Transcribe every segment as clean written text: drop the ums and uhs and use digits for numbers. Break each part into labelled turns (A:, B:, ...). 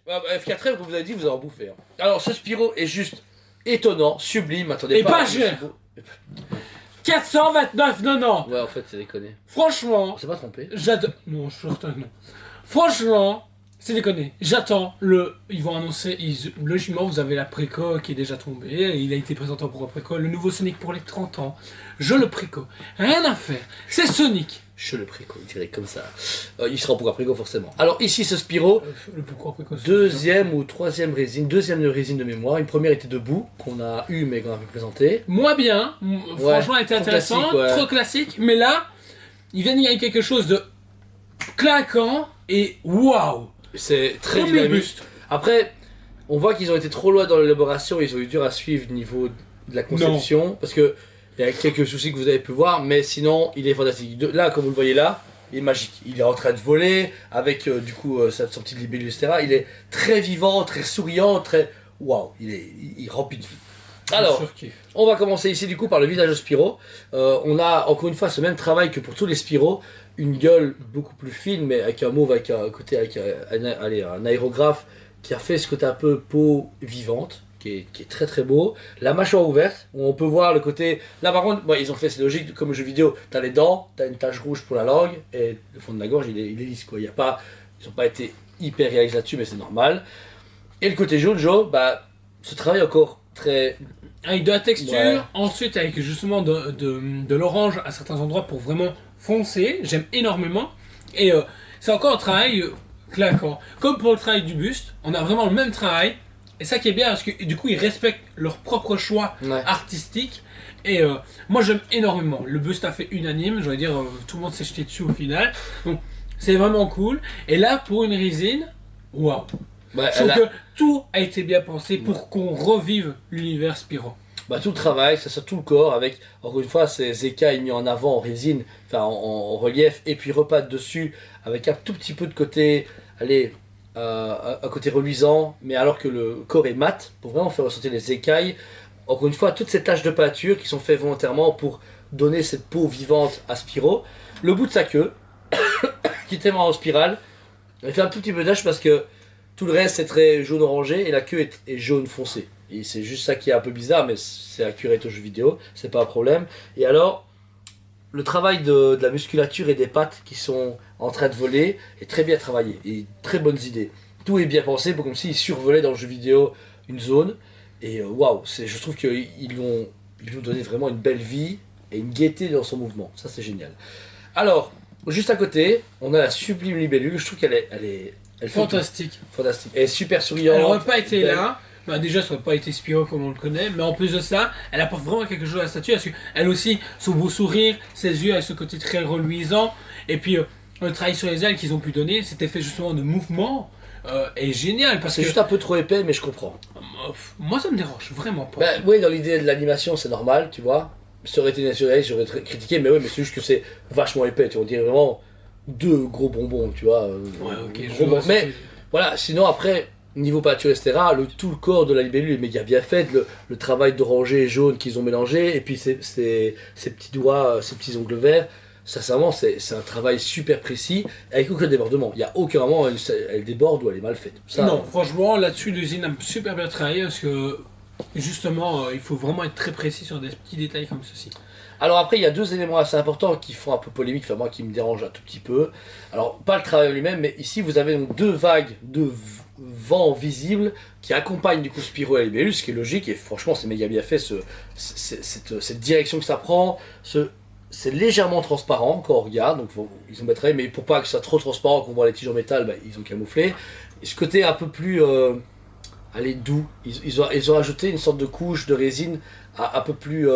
A: F4M, comme vous avez dit, vous en bouffez. Hein. Alors, ce Spiro est juste étonnant, sublime, attendez
B: Et
A: pas.
B: pas cher. 429,90.
A: Ouais, en fait, c'est déconné.
B: Franchement,
A: On s'est pas trompé.
B: j'adore. Non, je suis certain que non. Franchement, c'est déconné. J'attends le. Ils vont annoncer. Logiquement, vous avez la préco qui est déjà tombée. Il a été présenté pour la préco. Le nouveau Sonic pour les 30 ans. Je le préco. Rien à faire. C'est Sonic.
A: Je le préco, il dirait comme ça. Il sera pour préco forcément. Alors ici ce Spiro,
B: Le pourquoi préco.
A: deuxième ou troisième résine de mémoire. Une première était debout, qu'on a eu mais qu'on a pu présenter.
B: Moins bien. Franchement, elle était
A: trop
B: intéressante.
A: classique, ouais.
B: Trop classique. Mais là, il vient de gagner quelque chose de claquant et waouh.
A: C'est très
B: Premier
A: dynamique.
B: buste.
A: Après, on voit qu'ils ont été trop loin dans l'élaboration, ils ont eu dur à suivre au niveau de la conception. Parce que il y a quelques soucis que vous avez pu voir, mais sinon il est fantastique. Là, comme vous le voyez là, il est magique. Il est en train de voler avec du coup sa petite libellule, etc. Il est très vivant, très souriant, très waouh. Il remplit de vie. Alors, on va commencer ici du coup par le visage de Spiro. On a encore une fois ce même travail que pour tous les Spiro, une gueule beaucoup plus fine, mais avec un mauve, avec un côté, avec un aérographe qui a fait ce côté un peu peau vivante. Qui est très très beau, la mâchoire ouverte, où on peut voir le côté, là par contre, ils ont fait, c'est logique, comme jeu vidéo, t'as les dents, t'as une tache rouge pour la langue, et le fond de la gorge il est lisse quoi, ils ont pas été hyper réalistes là-dessus, mais c'est normal. Et le côté jaune, ce travail encore très...
B: Avec de la texture,
A: Ouais.
B: ensuite avec justement de l'orange à certains endroits pour vraiment foncer, j'aime énormément, et c'est encore un travail claquant. Comme pour le travail du buste, on a vraiment le même travail. Et ça qui est bien, parce que du coup ils respectent leur propre choix artistique. Et moi j'aime énormément. Le buste a fait unanime, je veux dire, tout le monde s'est jeté dessus au final. Donc c'est vraiment cool. Et là pour une résine, waouh. Je trouve que tout a été bien pensé pour qu'on revive l'univers Spiro.
A: Tout le travail, ça sur tout le corps, avec encore une fois ces écailles mis en avant en résine, enfin en relief, et puis repattes dessus, avec un tout petit peu de côté, un côté reluisant, mais alors que le corps est mat, pour vraiment faire ressentir les écailles. Encore une fois, toutes ces taches de peinture qui sont faites volontairement pour donner cette peau vivante à Spiro. Le bout de sa queue, qui est tellement en spirale, elle fait un tout petit peu d'âge parce que tout le reste est très jaune orangé et la queue est jaune foncé. Et c'est juste ça qui est un peu bizarre, mais c'est accurate au jeu vidéo, c'est pas un problème. Et alors, le travail de la musculature et des pattes qui sont en train de voler est très bien travaillé et très bonnes idées. Tout est bien pensé pour comme s'ils survolaient dans le jeu vidéo une zone. Et waouh, je trouve qu'ils lui ont donné vraiment une belle vie et une gaieté dans son mouvement. Ça c'est génial. Alors, juste à côté, on a la sublime libellule. Je trouve qu'elle est
B: Fantastique.
A: Fantastique. Elle est super souriante.
B: Elle n'aurait pas été
A: belle.
B: là. Déjà, ça n'aurait pas été Spiro comme on le connaît, mais en plus de ça, elle apporte vraiment quelque chose à la statue. Parce qu'elle aussi, son beau sourire, ses yeux avec ce côté très reluisant, et puis le travail sur les ailes qu'ils ont pu donner, cet effet justement de mouvement est génial. Parce
A: C'est
B: que
A: juste un peu trop épais, mais je comprends.
B: moi, ça me dérange vraiment pas.
A: Oui, dans l'idée de l'animation, c'est normal, tu vois. Ça aurait été naturel, j'aurais critiqué, mais oui, mais c'est juste que c'est vachement épais, tu vois. On dirait vraiment deux gros bonbons, tu vois.
B: Ouais, ok,
A: gros bonbons. Mais voilà, sinon après. Niveau peinture, etc., tout le corps de la libellule est méga bien fait, le travail d'oranger et jaune qu'ils ont mélangé, et puis ces petits doigts, ces petits ongles verts, sincèrement, c'est un travail super précis, avec aucun débordement. Il n'y a aucun moment où elle déborde ou elle est mal faite. Ça,
B: non, franchement, là-dessus, l'usine a super bien travaillé, parce que justement, il faut vraiment être très précis sur des petits détails comme ceci.
A: Alors après, il y a deux éléments assez importants qui font un peu polémique, enfin moi qui me dérangent un tout petit peu. Alors, pas le travail lui-même, mais ici vous avez donc deux vagues de vent visible qui accompagnent du coup Spiro et la libellule, ce qui est logique, et franchement c'est méga bien fait, cette direction que ça prend, c'est légèrement transparent quand on regarde, donc ils ont bien travaillé, mais pour pas que ça soit trop transparent, qu'on voit les tiges en métal, ils ont camouflé. Et ce côté un peu plus doux, ils ont ajouté une sorte de couche de résine un peu plus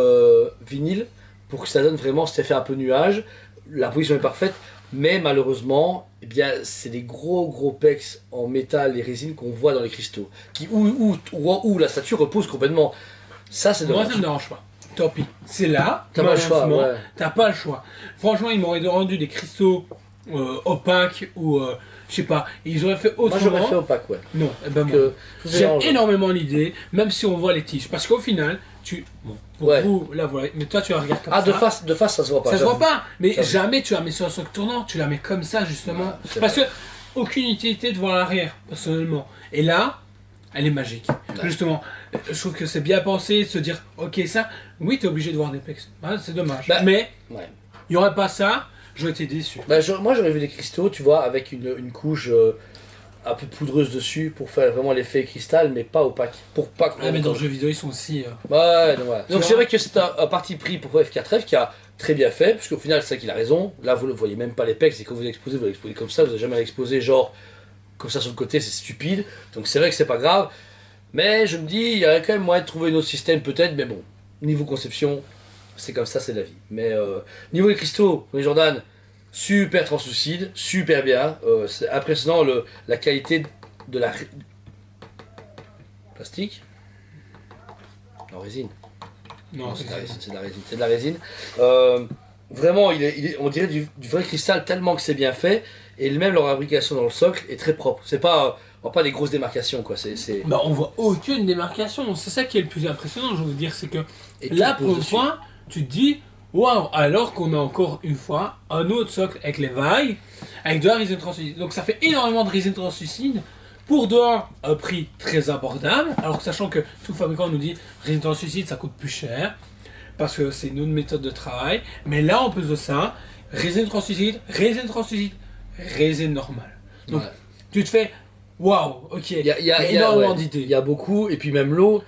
A: vinyle, pour que ça donne vraiment cet effet un peu nuage. La position est parfaite, mais malheureusement, eh bien, c'est des gros pecs en métal et résine qu'on voit dans les cristaux, où la statue repose complètement. Ça, c'est dommage.
B: Moi, ça me dérange pas. Tant pis. C'est là,
A: T'as pas le choix, ouais.
B: T'as pas le choix. Franchement, ils m'auraient rendu des cristaux opaques ou je sais pas. Ils auraient fait autrement.
A: Moi, j'aurais fait opaque, ouais.
B: Non, moi, j'aime énormément l'idée, même si on voit les tiges. Parce qu'au final, vous, là, voilà. Mais toi, tu la regardes comme ça.
A: De face, ça se voit pas.
B: Ça se voit pas. Mais
A: J'avoue.
B: jamais tu la mets sur un socle tournant. Tu la mets comme ça, justement. Parce que aucune utilité de voir l'arrière, personnellement. Et là, elle est magique.
A: Ouais.
B: Justement, je trouve que c'est bien pensé de se dire, ok, ça, oui, t'es obligé de voir des pecs. Ah, c'est dommage.
A: Bah,
B: mais
A: Ouais.
B: il n'y aurait pas ça, j'aurais été déçu.
A: Bah, moi j'aurais vu des cristaux, tu vois, avec une couche un peu poudreuse dessus pour faire vraiment l'effet cristal, mais pas opaque. Pour pas qu'on.
B: Ah, mais dans le jeu vidéo, ils sont aussi.
A: Ouais, donc voilà.
B: Tu
A: Donc
B: vois.
A: c'est vrai que c'est un parti pris pour F4F qui a très bien fait, parce qu'au final c'est ça qu'il a raison. Là vous ne voyez même pas les pecs, c'est quand vous l'exposez comme ça, vous n'avez jamais à l'exposer genre comme ça sur le côté, c'est stupide. Donc c'est vrai que c'est pas grave. Mais je me dis, il y aurait quand même moyen de trouver un autre système peut-être, mais bon, niveau conception, c'est comme ça, c'est la vie. Mais niveau des cristaux, les Jordan, super translucide, super bien. C'est impressionnant la qualité de la plastique. En résine.
B: Non,
A: C'est
B: c'est
A: de la
B: ça.
A: résine, c'est de la résine. C'est de la résine. Vraiment, on dirait du vrai cristal tellement que c'est bien fait. Et même leur fabrication dans le socle est très propre. C'est pas, on voit pas des grosses démarcations quoi.
B: Bah, on voit aucune démarcation. C'est ça qui est le plus impressionnant, je veux dire, c'est que
A: Et
B: là,
A: tout
B: pour
A: pose
B: une
A: dessus.
B: fois, tu te dis, waouh, alors qu'on a encore une fois un autre socle avec les vagues, avec de la résine translucide. Donc ça fait énormément de résine translucide pour un prix très abordable, alors que sachant que tout fabricant nous dit résine translucide ça coûte plus cher, parce que c'est une autre méthode de travail. Mais là, en plus de ça, résine translucide, résine normale. Donc
A: Ouais.
B: tu te fais, waouh, ok,
A: Il y a
B: énormément
A: ouais,
B: d'idées.
A: il y a beaucoup, et puis même l'eau,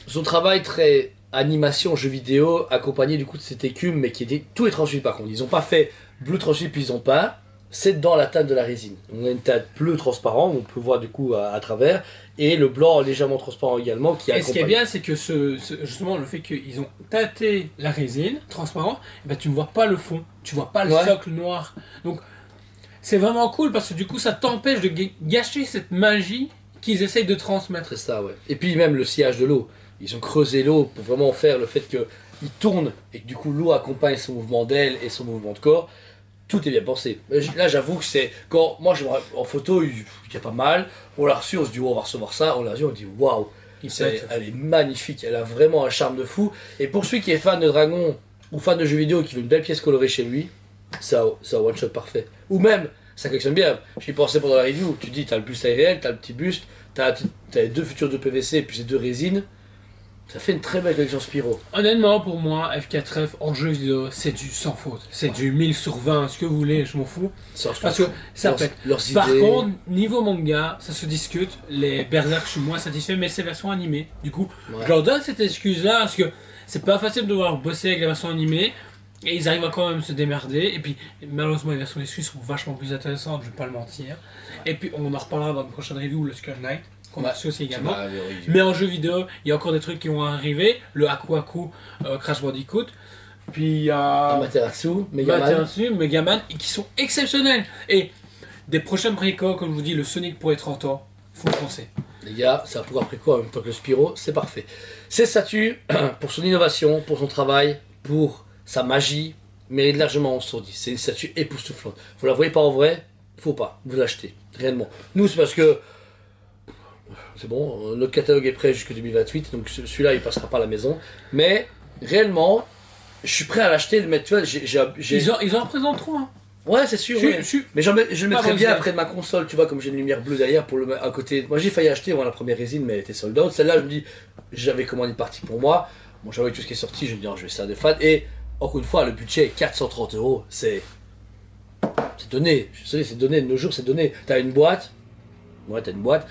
A: son travail très animation, jeu vidéo, accompagné du coup de cette écume, mais qui était tout est translucide par contre. Ils ont pas fait bleu translucide puis ils ont pas. C'est dans la teinte de la résine. On a une teinte bleu transparent, on peut voir du coup à travers, et le blanc légèrement transparent également qui
B: Et ce qui est
A: accompagne.
B: bien, c'est que justement, le fait qu'ils ont tâté la résine transparent, eh ben, tu ne vois pas le fond, tu vois pas le
A: Ouais.
B: socle noir. Donc, c'est vraiment cool parce que du coup, ça t'empêche de gâcher cette magie qu'ils essayent de transmettre.
A: C'est ça, ouais. Et puis même le sillage de l'eau. Ils ont creusé l'eau pour vraiment faire le fait qu'il tourne et que du coup l'eau accompagne son mouvement d'aile et son mouvement de corps. Tout est bien pensé. Là, j'avoue que c'est. Quand moi, en photo, il y a pas mal. On l'a reçu, on se dit, oh, on va recevoir ça. On l'a vu, on dit, waouh, elle est magnifique. Elle a vraiment un charme de fou. Et pour celui qui est fan de Dragon ou fan de jeux vidéo et qui veut une belle pièce colorée chez lui, c'est un one-shot parfait. Ou même, ça collectionne bien. J'y pensais pendant la review. Tu dis, t'as le buste réel, t'as le petit buste, t'as les deux futurs de PVC et puis ces deux résines. Ça fait une très belle collection Spyro.
B: Honnêtement, pour moi, F4F en jeu vidéo, c'est du sans faute. C'est du 1000 sur 20, ce que vous voulez, je m'en fous. Parce que ça pète.
A: Leurs
B: Par
A: idées.
B: contre, niveau manga, ça se discute. Les Berserk, je suis moins satisfait, mais c'est version animée. Du coup,
A: Ouais.
B: je leur donne cette excuse-là parce que c'est pas facile de devoir bosser avec la version animée. Et ils arrivent à quand même se démerder. Et puis, malheureusement, les versions exclusives sont vachement plus intéressantes, je vais pas le mentir. Et puis, on en reparlera dans une prochaine review, le Skull Knight, qu'on a
A: Ouais.
B: reçu aussi également.
A: Bah, oui.
B: Mais en jeu vidéo, il y a encore des trucs qui vont arriver. Le Aku Aku Crash Bandicoot. Puis il y a
A: Amaterasu, Megaman.
B: Materasu, Megaman, et qui sont exceptionnels. Et des prochains préco, comme je vous dis, le Sonic pour les 30 ans, faut foncer.
A: Les gars, c'est un pouvoir préco en même temps que le Spyro, c'est parfait. Ces statues, pour son innovation, pour son travail, pour sa magie, mérite largement 11 sur 10. C'est une statue époustouflante. Vous la voyez pas en vrai, faut pas, vous l'achetez, réellement. Nous, c'est parce que c'est bon, notre catalogue est prêt jusqu'en 2028, donc celui-là il passera pas à la maison. Mais réellement, je suis prêt à l'acheter, le mettre, tu vois,
B: Ils en représentent trop. Hein.
A: Ouais, c'est sûr, ouais. Mais je le
B: Pas
A: mettrais bien
B: besoin.
A: après de ma console, tu vois, comme j'ai une lumière bleue derrière pour le mettre à côté. Moi j'ai failli acheter la première résine, mais elle était sold out. Celle-là, je me dis, j'avais commandé une partie pour moi. Bon, j'avais tout ce qui est sorti, je me dis, oh, je vais ça des fans. Et encore une fois, le budget est 430 €. C'est donné. Je sais, c'est donné. De nos jours, c'est donné. T'as une boîte. Ouais, t'as une boîte.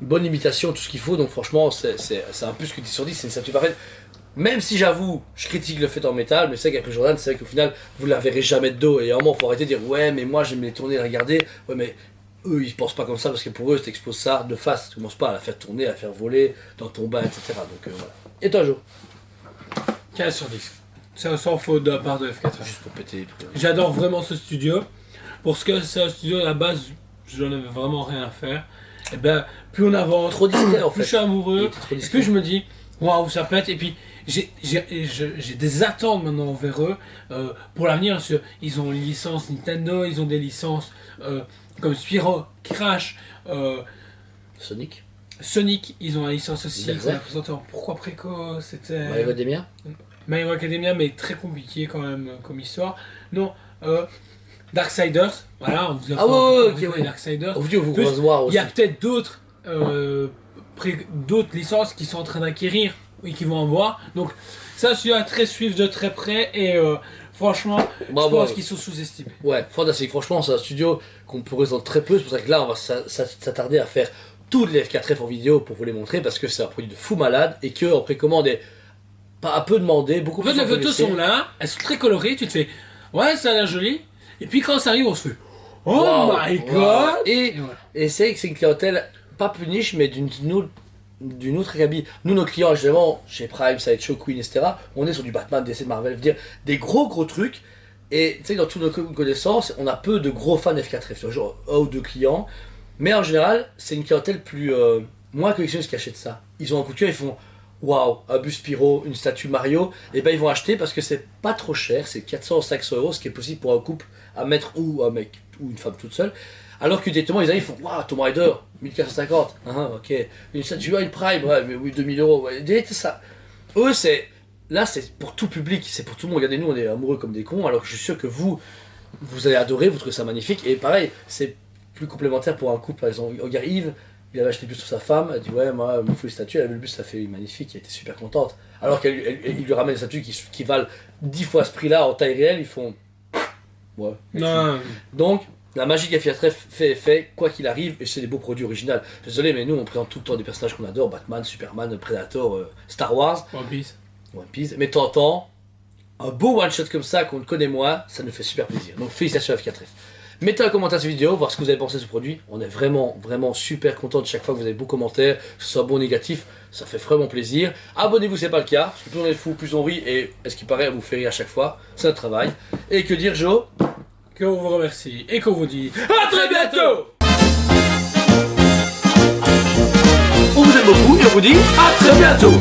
A: Une bonne imitation, tout ce qu'il faut. Donc franchement, c'est un plus que 10 sur 10. C'est une statue parfaite. Même si j'avoue, je critique le fait en métal, mais c'est vrai qu'avec le Jordan, c'est vrai qu'au final, vous la verrez jamais de dos. Et à un moment, il faut arrêter de dire ouais, mais moi j'aime les tourner et les regarder. Ouais, mais eux, ils pensent pas comme ça parce que pour eux, t'exposes ça de face. Tu commences pas à la faire tourner, à la faire voler dans ton bain, etc. Donc voilà. Et toi, Jo?
B: 15 sur 10. C'est sans faute de la part de F4F.
A: Juste pour péter.
B: J'adore vraiment ce studio. Pour ce que c'est un studio, à la base, j'en avais vraiment rien à faire. Et ben, plus on avance,
A: Trop discret en
B: plus je
A: fait.
B: suis
A: Il
B: amoureux.
A: était trop
B: Et
A: discret.
B: plus je me dis, waouh, ça pète. Et puis, j'ai des attentes maintenant envers eux pour l'avenir. Parce qu'ils ont une licence Nintendo, ils ont des licences comme Spyro, Crash,
A: Sonic,
B: Sonic, ils ont la licence aussi.
A: Berserk.
B: qu'on a présenté en Pourquoi Préco, c'était
A: My Hero Academia.
B: My Hero Academia, mais très compliqué quand même comme histoire. Non, Darksiders, voilà, on vous a
A: Ah ouais, ok, ouais.
B: Darksiders.
A: Au vidéo, vous
B: Plus,
A: pourrez se voir
B: il
A: aussi.
B: y a peut-être d'autres licences qui sont en train d'acquérir et qui vont en voir. Donc ça, celui-là, très suivre de très près et franchement,
A: Bravo.
B: je pense qu'ils sont sous-estimés.
A: Ouais, fantastique. Franchement, c'est un studio qu'on pourrait entendre très peu. C'est pour ça que là, on va s'attarder à faire toutes les F4F en vidéo pour vous les montrer parce que c'est un produit de fou malade et que en précommande est pas un peu demandé, beaucoup
B: En fait,
A: plus
B: les photos
A: connaissez.
B: sont là, elles sont très colorées, tu te fais ouais, ça a l'air joli. Et puis quand ça arrive, on se fait oh
A: Wow,
B: my
A: wow.
B: god!
A: Et
B: voilà.
A: c'est vrai que c'est une clientèle pas plus niche, mais d'une autre acabit. Nous, nos clients, généralement, chez Prime, Sideshow, Queen, etc., on est sur du Batman, DC, Marvel, je veux dire, des gros trucs. Et tu sais, dans toutes nos connaissances, on a peu de gros fans F4F, genre un ou deux clients. Mais en général, c'est une clientèle plus moins collectionniste qui achète ça. Ils ont un coup de cœur, ils font waouh, un buste Pyro, une statue Mario, et ben ils vont acheter parce que c'est pas trop cher, c'est 400 ou 500 euros, ce qui est possible pour un couple à mettre ou un mec ou une femme toute seule. Alors que directement ils arrivent, ils font waouh, Tomb Raider, 1450, ok, une statue, une Prime, ouais, mais oui, 2000 euros, ouais, direct, ça. Eux, là, c'est pour tout public, c'est pour tout le monde. Regardez, nous, on est amoureux comme des cons, alors que je suis sûr que vous allez adorer, vous trouvez ça magnifique, et pareil, c'est plus complémentaire pour un couple, par exemple. Regarde Yves, il avait acheté le buste sur sa femme, elle dit ouais, moi, il me faut les statues, elle avait le buste, ça fait magnifique, elle était super contente. Alors qu'il lui ramène des statues qui valent 10 fois ce prix-là en taille réelle, ils font ouais.
B: Non.
A: Donc, la magie qu'F4F fait est fait, quoi qu'il arrive, et c'est des beaux produits originaux. Désolé, mais nous, on présente tout le temps des personnages qu'on adore, Batman, Superman, Predator, Star Wars,
B: One Piece.
A: One Piece, mais t'entends, un beau one-shot comme ça, qu'on le connaît moins, ça nous fait super plaisir. Donc, félicitations à F4F. Mettez un commentaire sur cette vidéo, voir ce que vous avez pensé de ce produit. On est vraiment super content de chaque fois que vous avez de beaux commentaires, que ce soit bon ou négatif, ça fait vraiment plaisir. Abonnez-vous si ce n'est pas le cas, parce que plus on est fou, plus on rit, et est-ce qu'il paraît, on vous fait rire à chaque fois, c'est notre travail. Et que dire, Joe?
B: Qu'on vous remercie et qu'on vous dit à très bientôt.
A: On vous aime beaucoup et on vous dit à très bientôt.